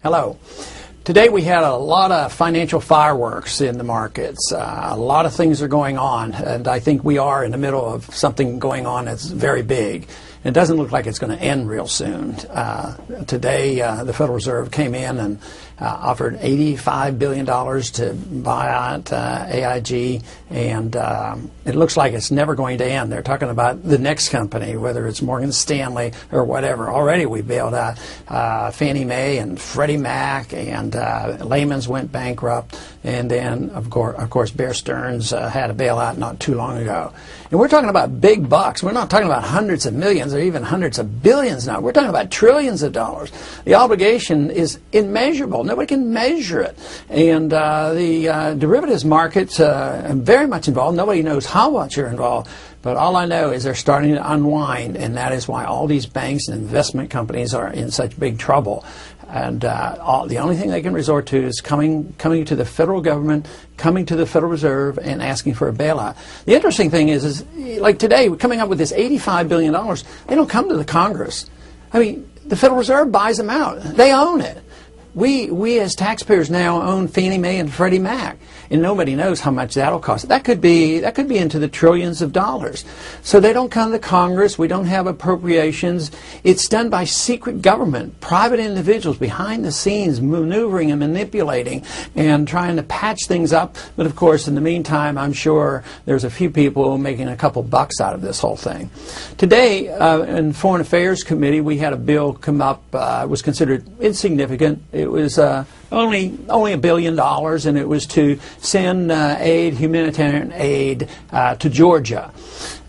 Hello. Today we had a lot of financial fireworks in the markets. A lot of things are going on, and I think we are in the middle of something going on that's very big. It doesn't look like it's going to end real soon. Today, the Federal Reserve came in and offered $85 billion to buy out AIG, and it looks like it's never going to end. They're talking about the next company, whether it's Morgan Stanley or whatever. Already we bailed out Fannie Mae and Freddie Mac, and Lehman's went bankrupt, and then, of course, Bear Stearns had a bailout not too long ago. And we're talking about big bucks. We're not talking about hundreds of millions or even hundreds of billions now. We're talking about trillions of dollars. The obligation is immeasurable. Nobody can measure it. And the derivatives markets are very much involved. Nobody knows how much you're involved. But all I know is they're starting to unwind, and that is why all these banks and investment companies are in such big trouble. And the only thing they can resort to is coming to the federal government, coming to the Federal Reserve, and asking for a bailout. The interesting thing is like today, we're coming up with this $85 billion. They don't come to the Congress. I mean, the Federal Reserve buys them out. They own it. We as taxpayers now own Fannie Mae and Freddie Mac, and nobody knows how much that'll cost. That could be into the trillions of dollars. So they don't come to Congress. We don't have appropriations. It's done by secret government, private individuals behind the scenes maneuvering and manipulating and trying to patch things up. But of course, in the meantime, I'm sure there's a few people making a couple bucks out of this whole thing. Today, in Foreign Affairs Committee, we had a bill come up. It was considered insignificant. It was only $1 billion, and it was to send humanitarian aid to Georgia.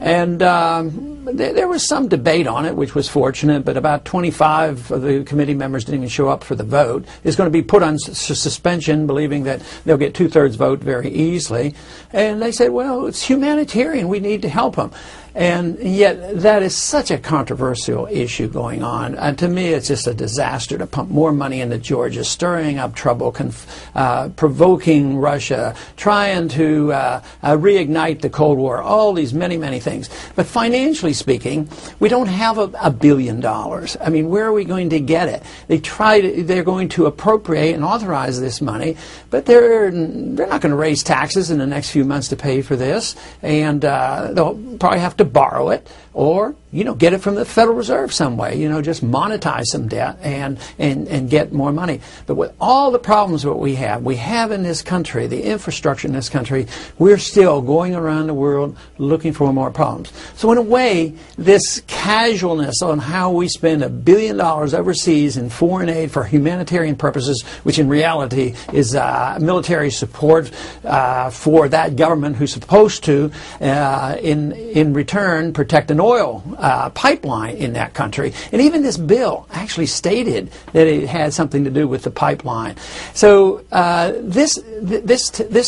And there was some debate on it, which was fortunate, but about 25 of the committee members didn't even show up for the vote. It's going to be put on suspension, believing that they'll get two-thirds vote very easily. And they said, well, it's humanitarian. We need to help them. And yet that is such a controversial issue going on. And to me, it's just a disaster to pump more money into Georgia, stirring up trouble, provoking Russia, trying to reignite the Cold War, all these many, many things. But financially speaking, we don't have $1 billion. I mean, where are we going to get it? They're going to appropriate and authorize this money, but they're not going to raise taxes in the next few months to pay for this, and they'll probably have to borrow it, or get it from the Federal Reserve some way, just monetize some debt and get more money. But with all the problems that we have in this country, the infrastructure in this country, we're still going around the world looking for more problems. So in a way, this casualness on how we spend $1 billion overseas in foreign aid for humanitarian purposes, which in reality is military support for that government who's supposed to, in return, protect an oil pipeline in that country. And even this bill actually stated that it had something to do with the pipeline. So this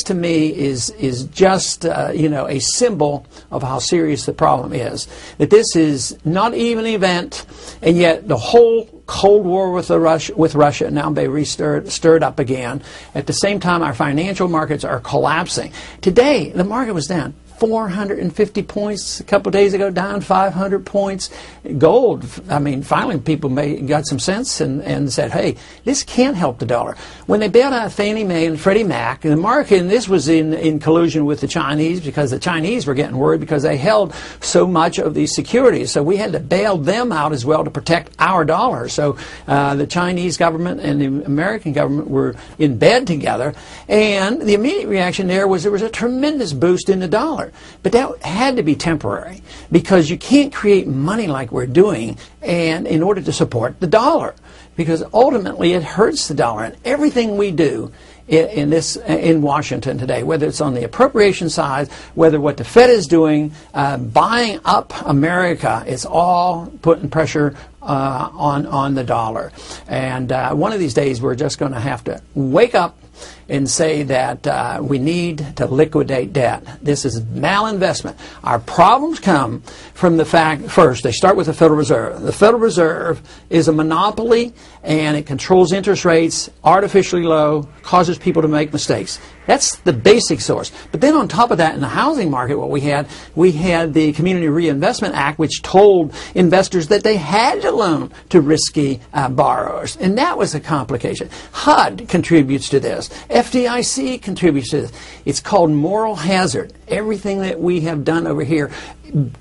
to me is just a symbol of how serious the problem is. That this is not even an event, and yet the whole Cold War with Russia now be stirred up again. At the same time, our financial markets are collapsing. Today, the market was down 450 points a couple of days ago, down 500 points. Gold, I mean, finally people got some sense and said, hey, this can't help the dollar. When they bailed out Fannie Mae and Freddie Mac, the market, and this was in collusion with the Chinese, because the Chinese were getting worried because they held so much of these securities. So we had to bail them out as well to protect our dollar. So the Chinese government and the American government were in bed together, and the immediate reaction there was a tremendous boost in the dollar. But that had to be temporary, because you can't create money like we're doing and in order to support the dollar, because ultimately it hurts the dollar. And everything we do in Washington today, whether it's on the appropriation side, whether what the Fed is doing, buying up America, it's all putting pressure on the dollar. And one of these days we're just going to have to wake up and say that we need to liquidate debt. This is malinvestment. Our problems come from the fact, first, they start with the Federal Reserve. The Federal Reserve is a monopoly, and it controls interest rates artificially low, causes people to make mistakes. That's the basic source. But then on top of that, in the housing market, what we had the Community Reinvestment Act, which told investors that they had to loan to risky borrowers. And that was a complication. HUD contributes to this. FDIC contributes to this. It's called moral hazard. Everything that we have done over here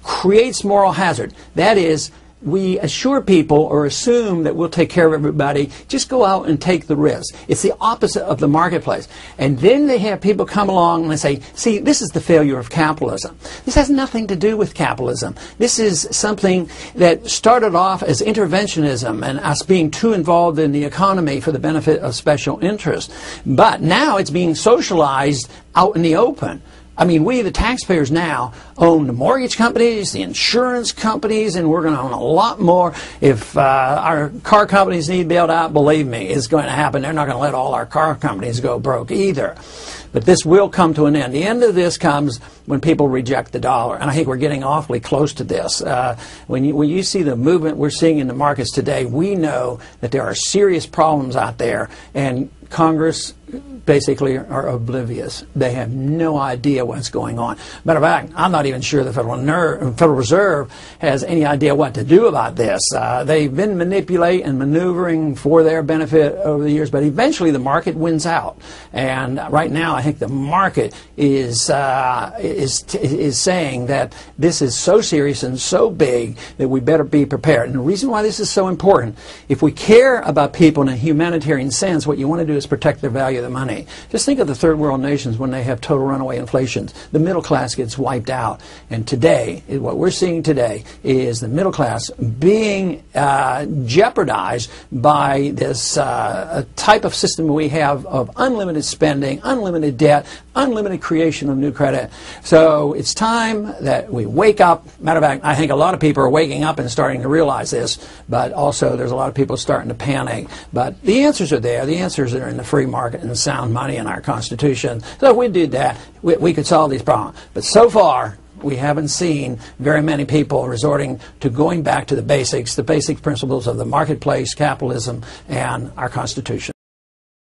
creates moral hazard. That is, we assure people or assume that we'll take care of everybody. Just go out and take the risk. It's the opposite of the marketplace. And then they have people come along and they say, see, this is the failure of capitalism. This has nothing to do with capitalism. This is something that started off as interventionism and us being too involved in the economy for the benefit of special interests. But now it's being socialized out in the open. I mean, we, the taxpayers now, own the mortgage companies, the insurance companies, and we're going to own a lot more. If our car companies need bailed out, believe me, it's going to happen. They're not going to let all our car companies go broke either. But this will come to an end. The end of this comes when people reject the dollar. And I think we're getting awfully close to this. When you see the movement we're seeing in the markets today, we know that there are serious problems out there. And Congress basically are oblivious. They have no idea what's going on. Matter of fact, I'm not even sure the Federal Reserve has any idea what to do about this. They've been manipulating and maneuvering for their benefit over the years, but eventually the market wins out. And right now, I think the market is saying that this is so serious and so big that we better be prepared. And the reason why this is so important, if we care about people in a humanitarian sense, what you want to do is protect their value of the money. Just think of the third world nations when they have total runaway inflation. The middle class gets wiped out. And today, what we're seeing today is the middle class being jeopardized by this type of system we have of unlimited spending, unlimited debt, unlimited creation of new credit. So it's time that we wake up. Matter of fact, I think a lot of people are waking up and starting to realize this, but also there's a lot of people starting to panic. But the answers are there. The answers are in the free market and the sound money in our Constitution. So if we did that, we could solve these problems. But so far, we haven't seen very many people resorting to going back to the basic principles of the marketplace, capitalism, and our Constitution.